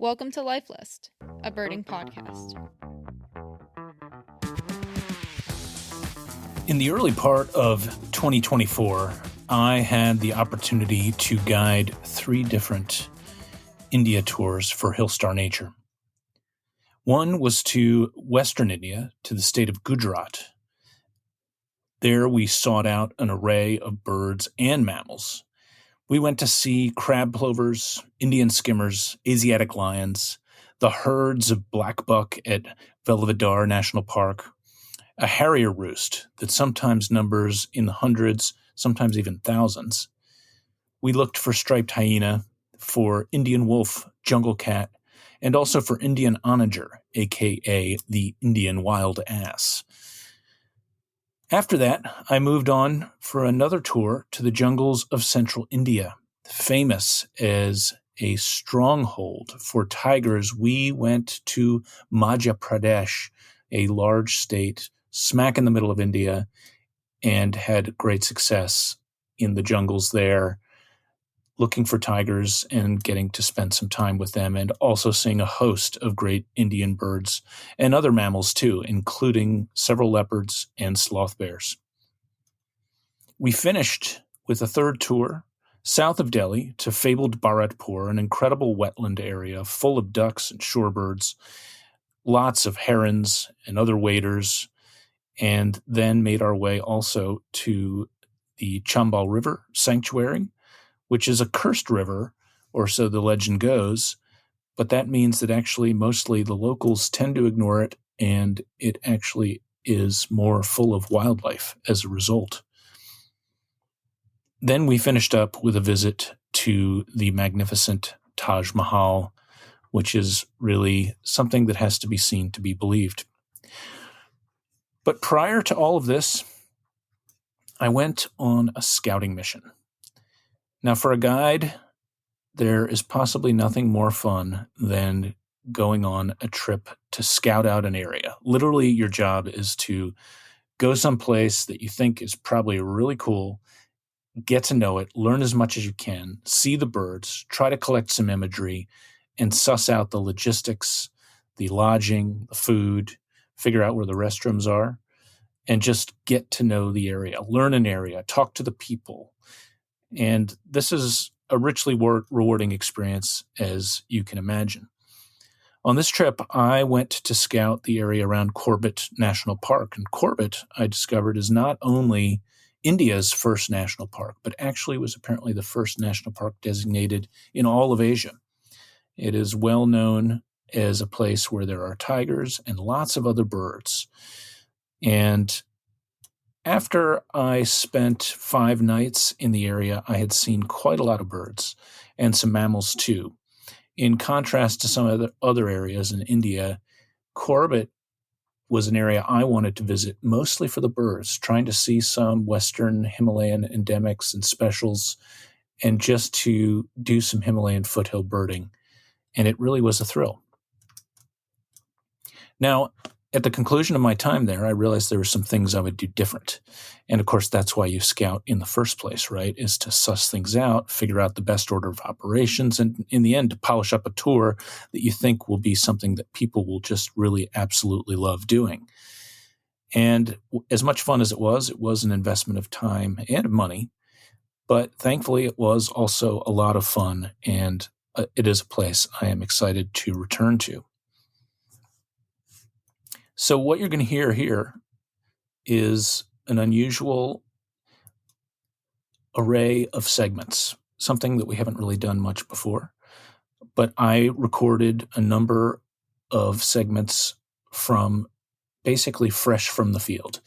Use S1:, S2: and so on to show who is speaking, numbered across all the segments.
S1: Welcome to Life List, a birding podcast.
S2: In the early part of 2024, I had the opportunity to guide 3 different India tours for Hillstar Nature. One was to Western India, to the state of Gujarat. There we sought out an array of birds and mammals. We went to see crab plovers, Indian skimmers, Asiatic lions, the herds of blackbuck at Velavadar National Park, a harrier roost that sometimes numbers in the hundreds, sometimes even thousands. We looked for striped hyena, for Indian wolf, jungle cat, and also for Indian onager, aka the Indian wild ass. After that, I moved on for another tour to the jungles of central India. Famous as a stronghold for tigers, we went to Madhya Pradesh, a large state smack in the middle of India, and had great success in the jungles there, looking for tigers and getting to spend some time with them, and also seeing a host of great Indian birds and other mammals too, including several leopards and sloth bears. We finished with a third tour south of Delhi to fabled Bharatpur, an incredible wetland area full of ducks and shorebirds, lots of herons and other waders, and then made our way also to the Chambal River Sanctuary, which is a cursed river, or so the legend goes, but that means that actually mostly the locals tend to ignore it, and it actually is more full of wildlife as a result. Then we finished up with a visit to the magnificent Taj Mahal, which is really something that has to be seen to be believed. But prior to all of this, I went on a scouting mission. Now, for a guide, there is possibly nothing more fun than going on a trip to scout out an area. Literally, your job is to go someplace that you think is probably really cool, get to know it, learn as much as you can, see the birds, try to collect some imagery, and suss out the logistics, the lodging, the food, figure out where the restrooms are, and just get to know the area, learn an area, talk to the people. And this is a richly rewarding experience, as you can imagine. On this trip, I went to scout the area around Corbett National Park. And Corbett, I discovered, is not only India's first national park, but actually was apparently the first national park designated in all of Asia. It is well known as a place where there are tigers and lots of other birds. And after I spent 5 nights in the area, I had seen quite a lot of birds and some mammals too. In contrast to some other areas in India, Corbett was an area I wanted to visit mostly for the birds, trying to see some Western Himalayan endemics and specials, and just to do some Himalayan foothill birding. And it really was a thrill. Now, at the conclusion of my time there, I realized there were some things I would do different. And of course, that's why you scout in the first place, right? Is to suss things out, figure out the best order of operations, and in the end, to polish up a tour that you think will be something that people will just really absolutely love doing. And as much fun as it was an investment of time and money, but thankfully it was also a lot of fun, and it is a place I am excited to return to. So what you're going to hear here is an unusual array of segments, something that we haven't really done much before. But I recorded a number of segments from basically fresh from the field,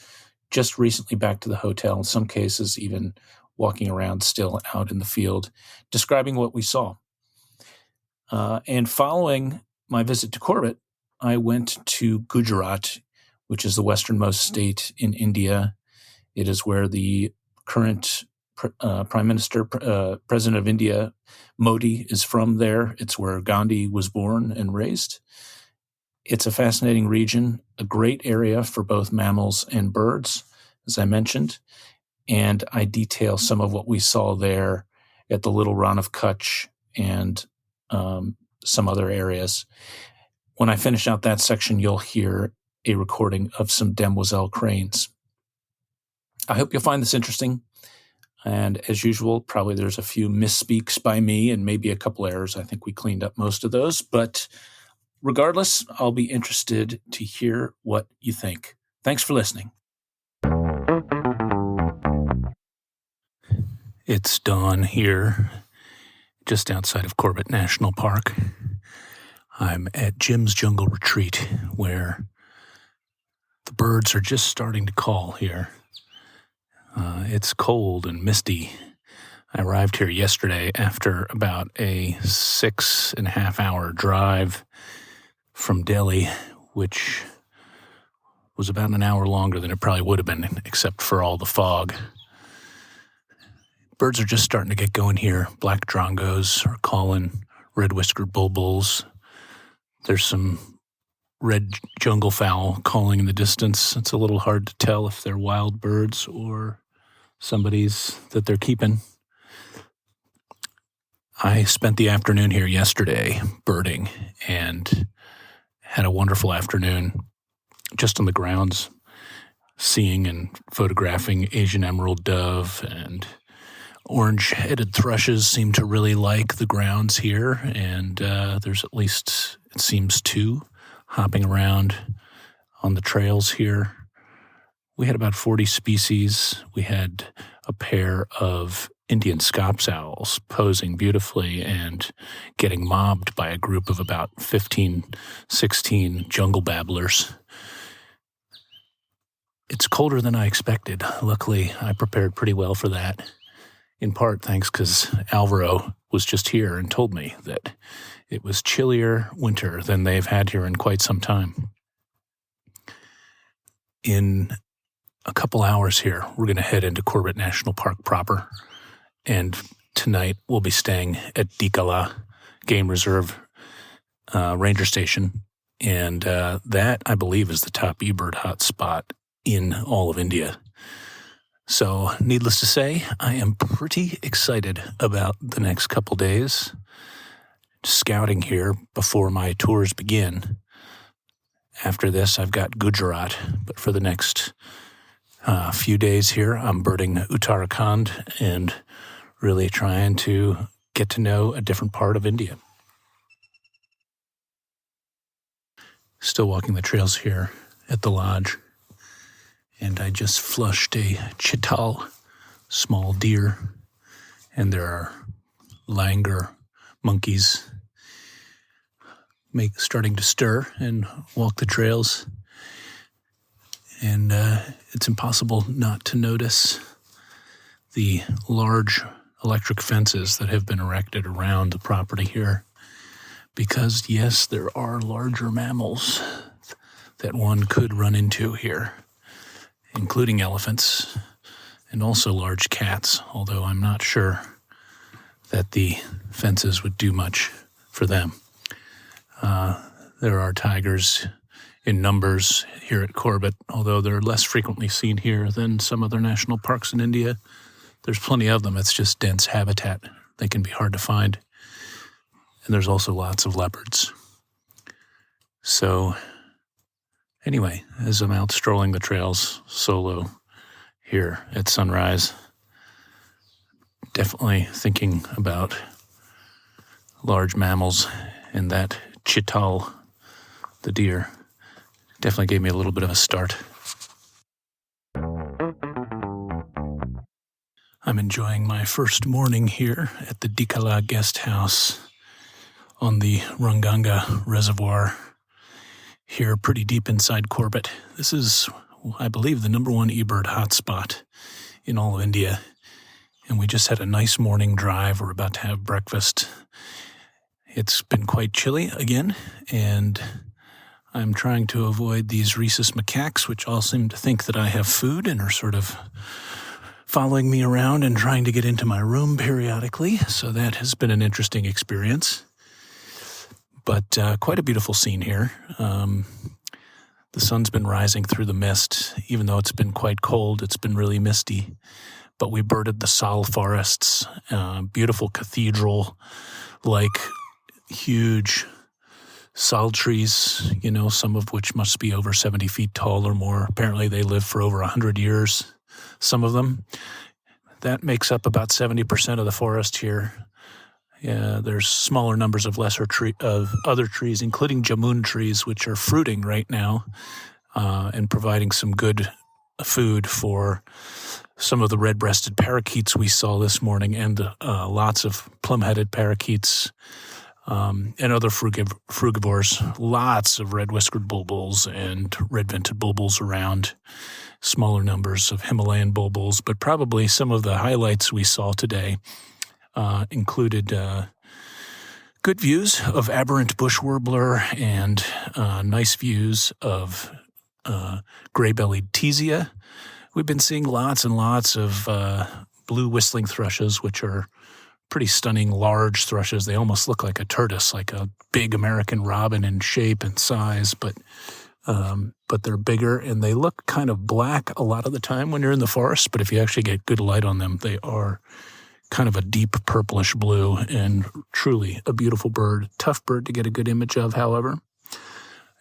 S2: just recently back to the hotel, in some cases even walking around still out in the field, describing what we saw. And following my visit to Corbett, I went to Gujarat, which is the westernmost state in India. It is where the current Prime Minister, President of India, Modi, is from there. It's where Gandhi was born and raised. It's a fascinating region, a great area for both mammals and birds, as I mentioned. And I detail some of what we saw there at the Little Rann of Kutch and some other areas. When I finish out that section, you'll hear a recording of some demoiselle cranes. I hope you'll find this interesting. And as usual, probably there's a few misspeaks by me and maybe a couple errors. I think we cleaned up most of those. But regardless, I'll be interested to hear what you think. Thanks for listening. It's dawn here, just outside of Corbett National Park. I'm at Jim's Jungle Retreat, where the birds are just starting to call here. It's cold and misty. I arrived here yesterday after about a 6.5-hour drive from Delhi, which was about an hour longer than it probably would have been, except for all the fog. Birds are just starting to get going here. Black drongos are calling, red-whiskered bulbuls. There's some red jungle fowl calling in the distance. It's a little hard to tell if they're wild birds or somebody's that they're keeping. I spent the afternoon here yesterday birding and had a wonderful afternoon just on the grounds, seeing and photographing Asian emerald dove, and orange-headed thrushes seem to really like the grounds here, and there's at least, it seems, 2 hopping around on the trails here. We had about 40 species. We had a pair of Indian scops owls posing beautifully and getting mobbed by a group of about 15, 16 jungle babblers. It's colder than I expected. Luckily, I prepared pretty well for that, in part thanks because Alvaro was just here and told me that it was chillier winter than they've had here in quite some time. In a couple hours here, we're going to head into Corbett National Park proper, and tonight we'll be staying at Dikala Game Reserve Ranger Station, and that, I believe, is the top eBird hotspot in all of India. So, needless to say, I am pretty excited about the next couple days scouting here before my tours begin. After this, I've got Gujarat, but for the next few days here, I'm birding Uttarakhand and really trying to get to know a different part of India. Still walking the trails here at the lodge, and I just flushed a chital, small deer, and there are langur monkeys starting to stir and walk the trails. And it's impossible not to notice the large electric fences that have been erected around the property here. Because, yes, there are larger mammals that one could run into here, including elephants and also large cats, although I'm not sure that the fences would do much for them. There are tigers in numbers here at Corbett, although they're less frequently seen here than some other national parks in India. There's plenty of them. It's just dense habitat. They can be hard to find. And there's also lots of leopards. So, anyway, as I'm out strolling the trails solo here at sunrise, definitely thinking about large mammals and that chital, the deer, definitely gave me a little bit of a start. I'm enjoying my first morning here at the Dikala guest house on the Ranganga Reservoir here pretty deep inside Corbett. This is, I believe, the number 1 eBird hotspot in all of India. And we just had a nice morning drive. We're about to have breakfast. It's been quite chilly again, and I'm trying to avoid these rhesus macaques, which all seem to think that I have food and are sort of following me around and trying to get into my room periodically. So that has been an interesting experience. But quite a beautiful scene here. The sun's been rising through the mist. Even though it's been quite cold, it's been really misty. But we birded the sal forests, beautiful cathedral-like huge sal trees, some of which must be over 70 feet tall or more. Apparently they live for over 100 years, some of them. That makes up about 70% of the forest here. Yeah, there's smaller numbers of other trees, including jamun trees, which are fruiting right now and providing some good food for some of the red-breasted parakeets we saw this morning, and lots of plum-headed parakeets and other frugivores. Lots of red-whiskered bulbuls and red-vented bulbuls around. Smaller numbers of Himalayan bulbuls, but probably some of the highlights we saw today included good views of aberrant bush warbler and nice views of gray-bellied tesia. We've been seeing lots and lots of blue whistling thrushes, which are pretty stunning large thrushes. They almost look like a tortoise, like a big American robin in shape and size, but they're bigger, and they look kind of black a lot of the time when you're in the forest, but if you actually get good light on them, they are kind of a deep purplish blue and truly a beautiful bird. Tough bird to get a good image of, however.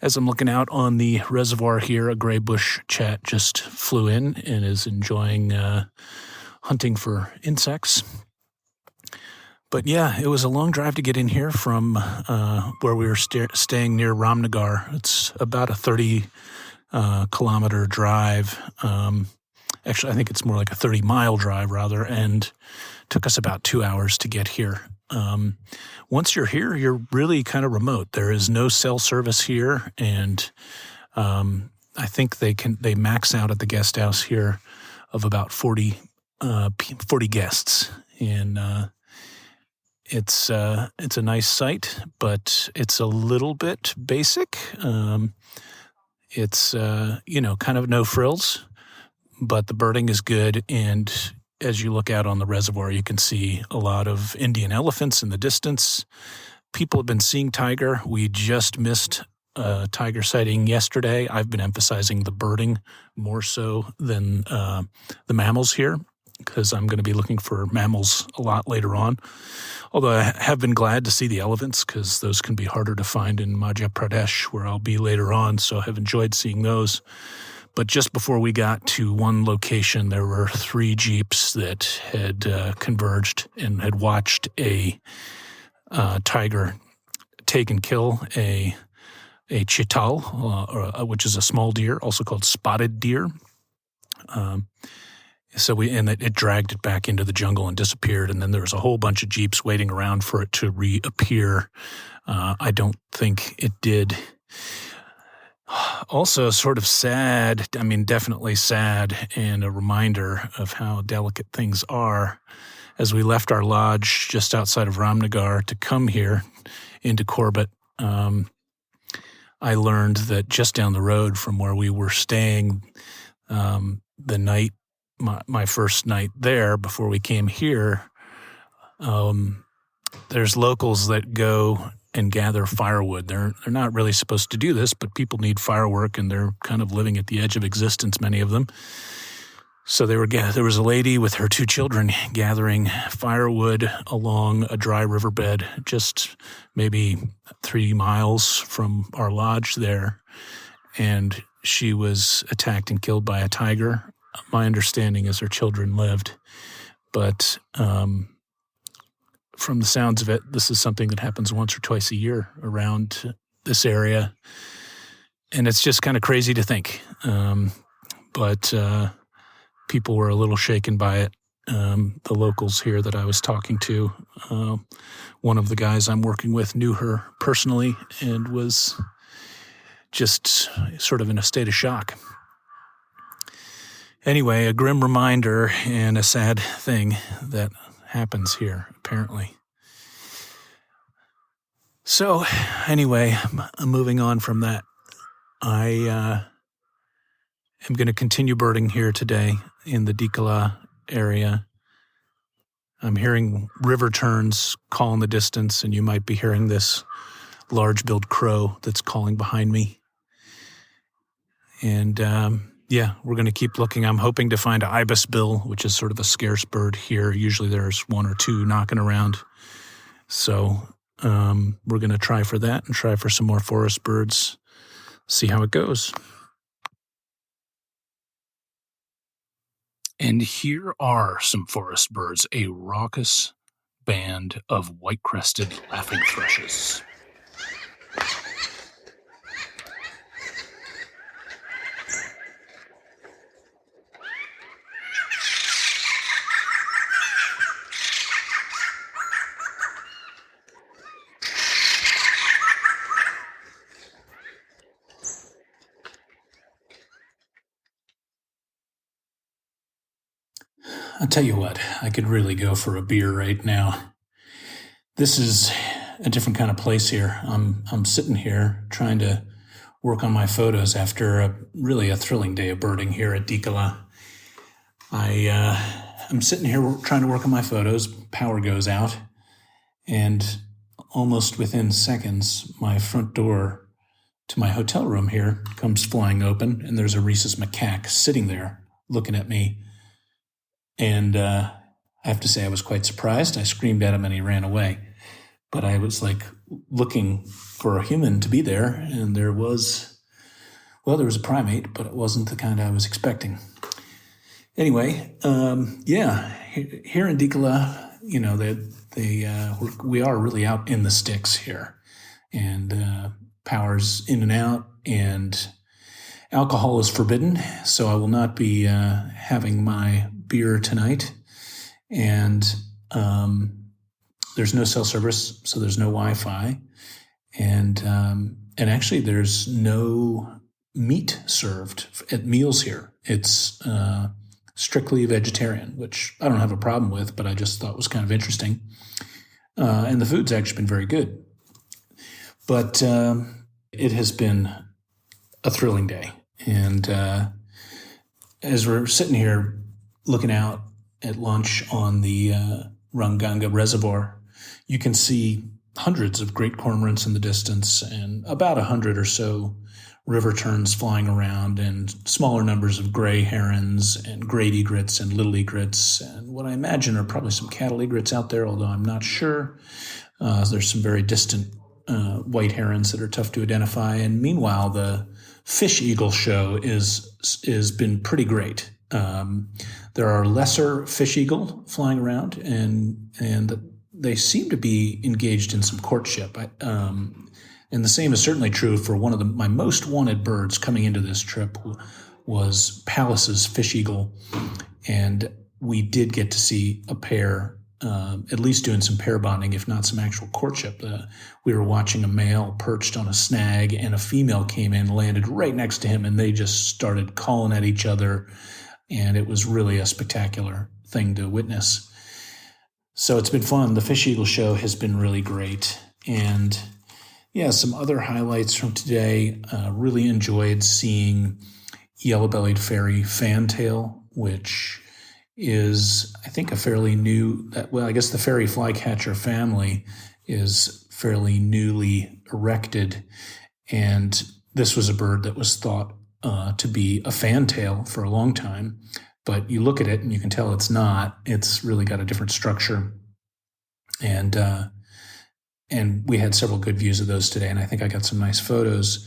S2: As I'm looking out on the reservoir here, a gray bush chat just flew in and is enjoying hunting for insects. But yeah, it was a long drive to get in here from where we were staying near Ramnagar. It's about a 30-kilometer drive. Actually, I think it's more like a 30-mile drive, rather, and took us about 2 hours to get here. Once you're here, you're really kind of remote. There is no cell service here, and I think they max out at the guest house here of about 40 guests, and it's a nice site, but it's a little bit basic. It's kind of no frills, but the birding is good, and as you look out on the reservoir, you can see a lot of Indian elephants in the distance. People have been seeing tiger. We just missed a tiger sighting yesterday. I've been emphasizing the birding more so than the mammals here, because I'm going to be looking for mammals a lot later on. Although I have been glad to see the elephants, because those can be harder to find in Madhya Pradesh, where I'll be later on, so I have enjoyed seeing those. But just before we got to one location, there were 3 jeeps that had converged and had watched a tiger take and kill a chital, which is a small deer, also called spotted deer. It dragged it back into the jungle and disappeared, and then there was a whole bunch of jeeps waiting around for it to reappear. I don't think it did. Also sort of sad, definitely sad, and a reminder of how delicate things are. As we left our lodge just outside of Ramnagar to come here into Corbett, I learned that just down the road from where we were staying the night, my first night there before we came here, there's locals that go and gather firewood. They're not really supposed to do this, but people need firework, and they're kind of living at the edge of existence, many of them. So there was a lady with her 2 children gathering firewood along a dry riverbed, just maybe 3 miles from our lodge there, and she was attacked and killed by a tiger. My understanding is her children lived, but from the sounds of it, this is something that happens once or twice a year around this area. And it's just kind of crazy to think. But people were a little shaken by it. The locals here that I was talking to, one of the guys I'm working with knew her personally and was just sort of in a state of shock. Anyway, a grim reminder and a sad thing that happens here, apparently. So, anyway, I'm moving on from that. I am going to continue birding here today in the Dikala area. I'm hearing river terns call in the distance, and you might be hearing this large-billed crow that's calling behind me. And we're going to keep looking. I'm hoping to find an ibisbill, which is sort of a scarce bird here. Usually there's 1 or 2 knocking around. So we're going to try for that and try for some more forest birds, see how it goes. And here are some forest birds, a raucous band of white-crested laughing thrushes. I'll tell you what, I could really go for a beer right now. This is a different kind of place here. I'm sitting here trying to work on my photos after a thrilling day of birding here at Dikala. I'm sitting here trying to work on my photos. Power goes out, and almost within seconds, my front door to my hotel room here comes flying open, and there's a rhesus macaque sitting there looking at me. And I have to say I was quite surprised. I screamed at him and he ran away. But I was looking for a human to be there, and there was a primate, but it wasn't the kind I was expecting. Anyway, here in Dikala, we are really out in the sticks here, and power's in and out, and alcohol is forbidden, so I will not be having my beer tonight, and there's no cell service, so there's no Wi-Fi, and actually there's no meat served at meals here. It's strictly vegetarian, which I don't have a problem with, but I just thought was kind of interesting. And the food's actually been very good. But it has been a thrilling day. And as we're sitting here looking out at lunch on the Ranganga Reservoir, you can see hundreds of great cormorants in the distance and about 100 or so river terns flying around and smaller numbers of gray herons and great egrets and little egrets and what I imagine are probably some cattle egrets out there, although I'm not sure. There's some very distant white herons that are tough to identify. And meanwhile, the fish eagle show is been pretty great. There are lesser fish eagle flying around, and they seem to be engaged in some courtship. And the same is certainly true for one of my most wanted birds coming into this trip was Pallas's fish eagle, and we did get to see a pair, at least doing some pair bonding, if not some actual courtship. We were watching a male perched on a snag, and a female came in, landed right next to him, and they just started calling at each other, and it was really a spectacular thing to witness. So it's been fun. The fish eagle show has been really great, and yeah, some other highlights from today. Really enjoyed seeing yellow-bellied fairy fantail, which is, I think, a fairly new, I guess the fairy flycatcher family is fairly newly erected. And this was a bird that was thought to be a fantail for a long time. But you look at it and you can tell it's not. It's really got a different structure. And we had several good views of those today, and I think I got some nice photos.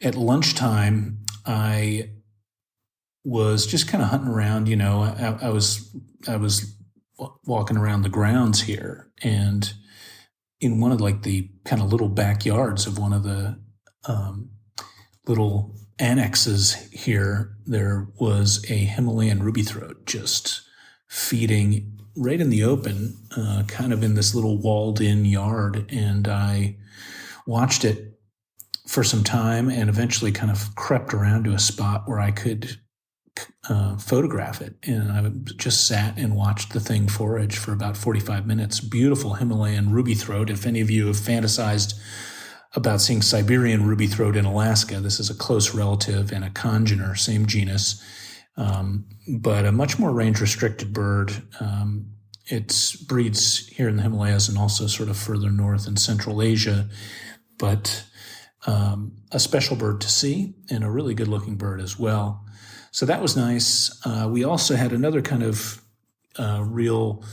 S2: At lunchtime, I was just kind of hunting around. I was walking around the grounds here, and in one of the kind of little backyards of one of the little annexes here, there was a Himalayan rubythroat just feeding right in the open, kind of in this little walled-in yard, and I watched it for some time and eventually kind of crept around to a spot where I could photograph it, and I just sat and watched the thing forage for about 45 minutes. Beautiful Himalayan rubythroat. If any of you have fantasized about seeing Siberian rubythroat in Alaska, this is a close relative and a congener, same genus. But a much more range-restricted bird. It breeds here in the Himalayas and also sort of further north in Central Asia, but a special bird to see and a really good-looking bird as well. So that was nice. We also had another kind of real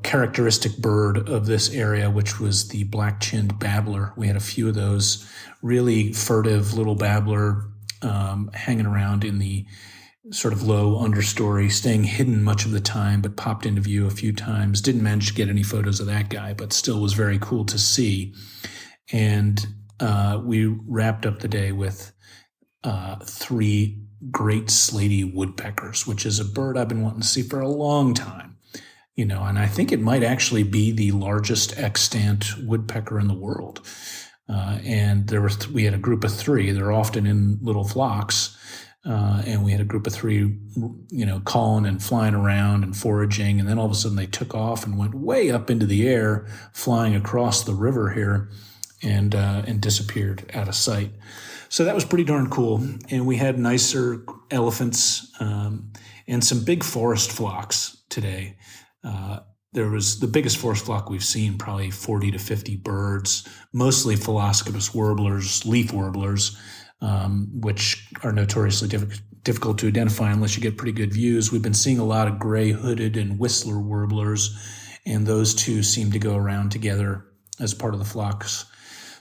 S2: characteristic bird of this area, which was the black-chinned babbler. We had a few of those, really furtive little babbler hanging around in the sort of low understory, staying hidden much of the time, but popped into view a few times. Didn't manage to get any photos of that guy, but still was very cool to see. And we wrapped up the day with 3 great slaty woodpeckers, which is a bird I've been wanting to see for a long time. And I think it might actually be the largest extant woodpecker in the world. And we had a group of 3. They're often in little flocks. And we had a group of 3, calling and flying around and foraging. And then all of a sudden they took off and went way up into the air, flying across the river here and disappeared out of sight. So that was pretty darn cool. And we had nicer elephants and some big forest flocks today. There was the biggest forest flock we've seen, probably 40 to 50 birds, mostly Philoscopus warblers, leaf warblers, which are notoriously difficult to identify unless you get pretty good views. We've been seeing a lot of gray-hooded and whistler warblers, and those two seem to go around together as part of the flocks.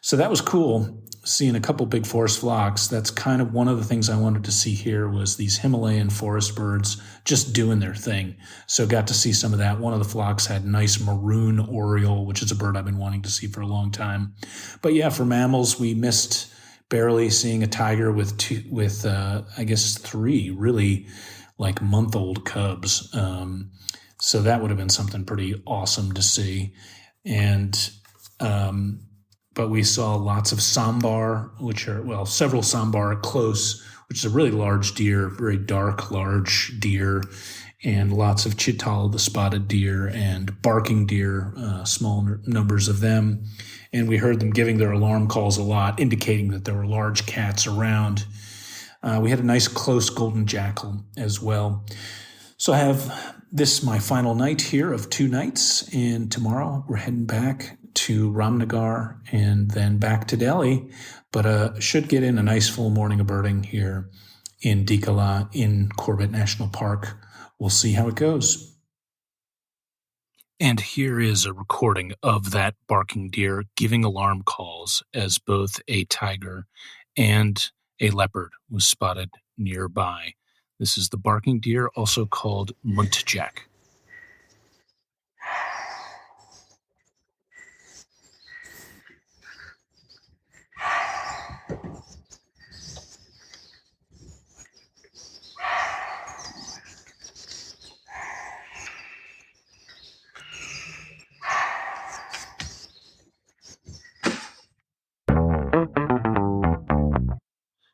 S2: So that was cool, seeing a couple big forest flocks. That's kind of one of the things I wanted to see here was these Himalayan forest birds just doing their thing. So got to see some of that. One of the flocks had nice maroon oriole, which is a bird I've been wanting to see for a long time. But yeah, for mammals, we missed barely seeing a tiger with 3 really like month-old cubs. So that would have been something pretty awesome to see. And but we saw lots of sambar, several sambar close, which is a really large deer, very dark, large deer, and lots of chital, the spotted deer, and barking deer, small numbers of them. And we heard them giving their alarm calls a lot, indicating that there were large cats around. We had a nice close golden jackal as well. So I have this my final night here of 2 nights, and tomorrow we're heading back to Ramnagar and then back to Delhi, but should get in a nice full morning of birding here in Dikala in Corbett National Park. We'll see how it goes. And here is a recording of that barking deer giving alarm calls as both a tiger and a leopard was spotted nearby. This is the barking deer, also called muntjac.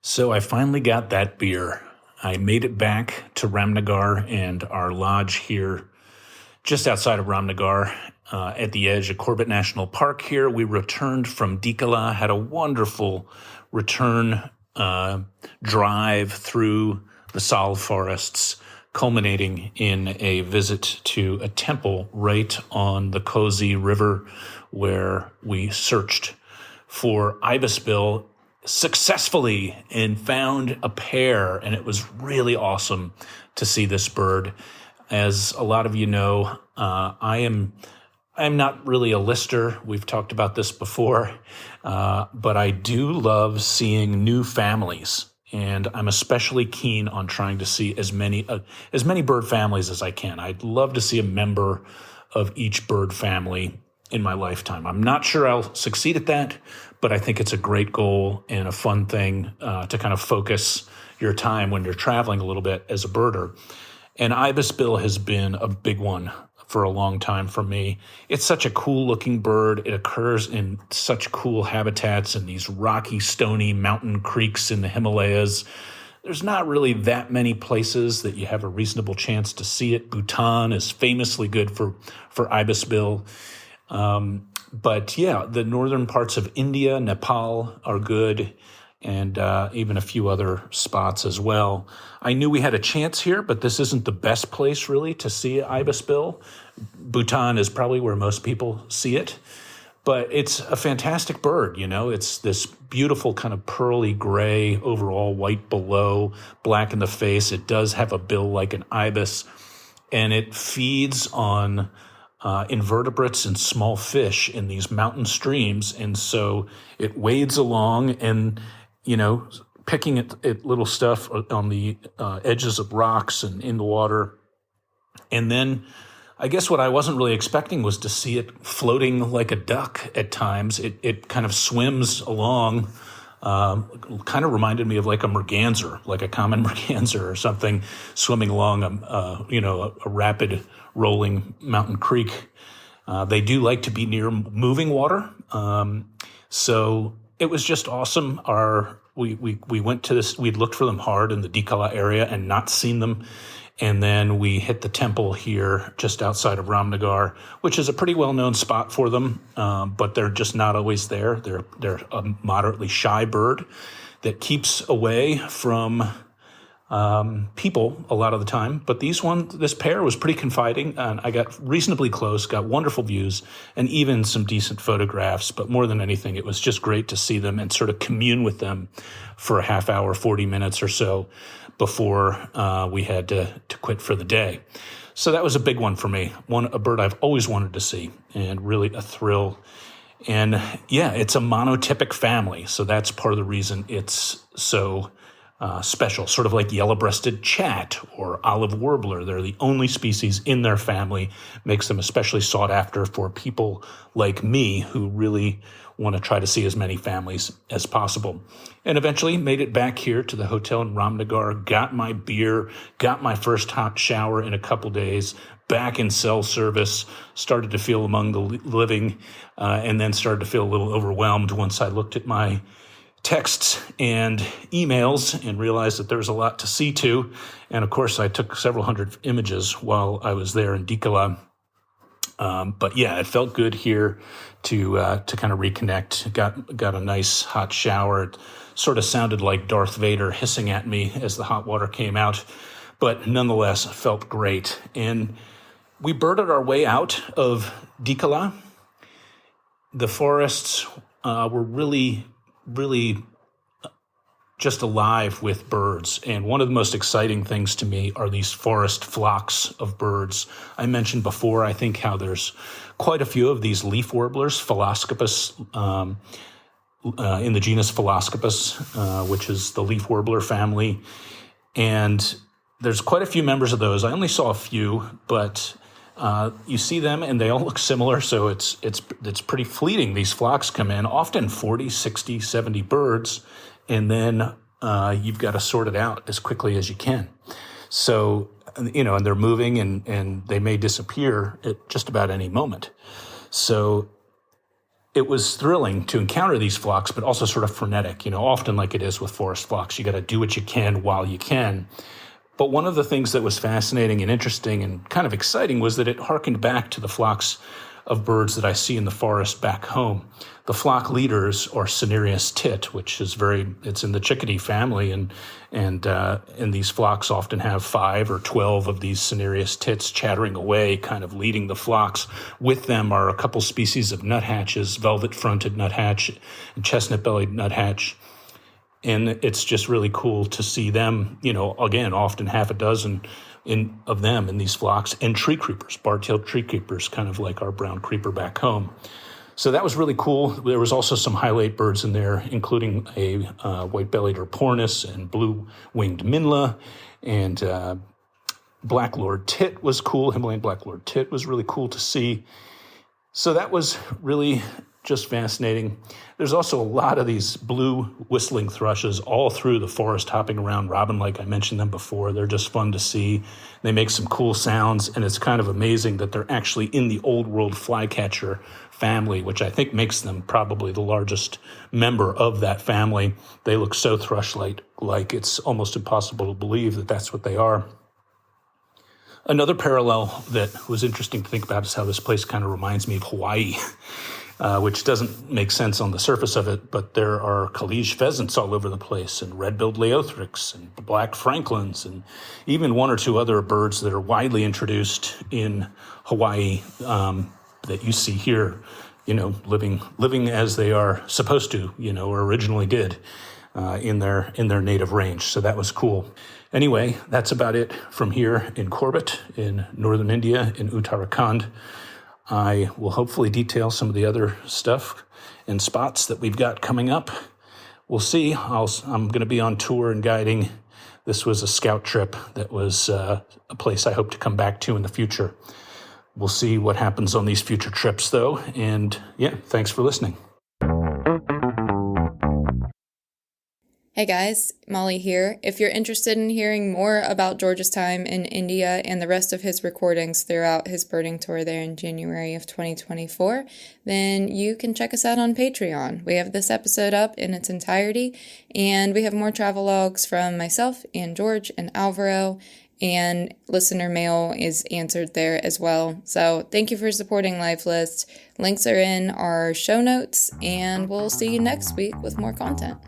S2: So I finally got that beer. I made it back to Ramnagar and our lodge here just outside of Ramnagar at the edge of Corbett National Park here. We returned from Dikala, had a wonderful return drive through the sal forests, culminating in a visit to a temple right on the Kosi River where we searched for ibisbill successfully and found a pair, and it was really awesome to see this bird. As a lot of you know, I am not really a lister. We've talked about this before, but I do love seeing new families, and I'm especially keen on trying to see as many bird families as I can. I'd love to see a member of each bird family in my lifetime. I'm not sure I'll succeed at that, but I think it's a great goal and a fun thing to kind of focus your time when you're traveling a little bit as a birder. And ibisbill has been a big one for a long time for me. It's such a cool looking bird. It occurs in such cool habitats in these rocky, stony mountain creeks in the Himalayas. There's not really that many places that you have a reasonable chance to see it. Bhutan is famously good for ibisbill. But yeah, the northern parts of India, Nepal are good, and even a few other spots as well. I knew we had a chance here, but this isn't the best place really to see ibisbill. Bhutan is probably where most people see it, but it's a fantastic bird. It's this beautiful kind of pearly gray overall, white below, black in the face. It does have a bill like an ibis, and it feeds on invertebrates and small fish in these mountain streams. And so it wades along and, picking at little stuff on the edges of rocks and in the water. And then I guess what I wasn't really expecting was to see it floating like a duck at times. It kind of swims along, kind of reminded me of like a merganser, like a common merganser or something, swimming along a rapid rolling mountain creek. They do like to be near moving water. So it was just awesome. We went to this, we'd looked for them hard in the Dikala area and not seen them. And then we hit the temple here just outside of Ramnagar, which is a pretty well-known spot for them, but they're just not always there. They're a moderately shy bird that keeps away from people a lot of the time. But this pair was pretty confiding, and I got reasonably close, got wonderful views, and even some decent photographs. But more than anything, it was just great to see them and sort of commune with them for a half hour, 40 minutes or so before we had to quit for the day. So that was a big one for me, a bird I've always wanted to see, and really a thrill. And yeah, it's a monotypic family, so that's part of the reason it's so special, sort of like yellow-breasted chat or olive warbler. They're the only species in their family, makes them especially sought after for people like me who really want to try to see as many families as possible. And eventually made it back here to the hotel in Ramnagar, got my beer, got my first hot shower in a couple days, back in cell service, started to feel among the living, and then started to feel a little overwhelmed once I looked at my texts and emails and realized that there was a lot to see to. And of course, I took several hundred images while I was there in Dikala. But yeah, it felt good here to kind of reconnect. Got a nice hot shower. It sort of sounded like Darth Vader hissing at me as the hot water came out, but nonetheless felt great. And we birded our way out of Dikala. The forests were really just alive with birds. And one of the most exciting things to me are these forest flocks of birds. I mentioned before, I think, how there's quite a few of these leaf warblers, Phaloscopus, in the genus Phaloscopus, which is the leaf warbler family. And there's quite a few members of those. I only saw a few, but you see them and they all look similar, so it's pretty fleeting. These flocks come in, often 40, 60, 70 birds, and then you've got to sort it out as quickly as you can. So, and they're moving and they may disappear at just about any moment. So it was thrilling to encounter these flocks, but also sort of frenetic, often like it is with forest flocks. You got to do what you can while you can. But one of the things that was fascinating and interesting and kind of exciting was that it harkened back to the flocks of birds that I see in the forest back home. The flock leaders are Cinereus tit, which is it's in the chickadee family, and these flocks often have 5 or 12 of these Cinereus tits chattering away, kind of leading the flocks. With them are a couple species of nuthatches, velvet-fronted nuthatch and chestnut-bellied nuthatch. And it's just really cool to see them, again, often half a dozen of them in these flocks, and tree creepers, bar-tailed tree creepers, kind of like our brown creeper back home. So that was really cool. There was also some highlight birds in there, including a white-bellied Orpornis and blue-winged minla, and black lord tit was cool. Himalayan black lord tit was really cool to see. So that was really just fascinating. There's also a lot of these blue whistling thrushes all through the forest, hopping around robin, like I mentioned them before. They're just fun to see. They make some cool sounds, and it's kind of amazing that they're actually in the old world flycatcher family, which I think makes them probably the largest member of that family. They look so thrush-like it's almost impossible to believe that that's what they are. Another parallel that was interesting to think about is how this place kind of reminds me of Hawaii. Which doesn't make sense on the surface of it, but there are Kalige pheasants all over the place, and red-billed Leothrix, and black franklins, and even one or two other birds that are widely introduced in Hawaii that you see here, living as they are supposed to, or originally did in their native range. So that was cool. Anyway, that's about it from here in Corbett, in northern India, in Uttarakhand. I will hopefully detail some of the other stuff and spots that we've got coming up. We'll see. I'm going to be on tour and guiding. This was a scout trip that was a place I hope to come back to in the future. We'll see what happens on these future trips, though. And yeah, thanks for listening.
S1: Hey guys, Molly here. If you're interested in hearing more about George's time in India and the rest of his recordings throughout his birding tour there in January of 2024, then you can check us out on Patreon. We have this episode up in its entirety, and we have more travelogues from myself and George and Alvaro, and listener mail is answered there as well. So thank you for supporting Lifelist. Links are in our show notes, and we'll see you next week with more content.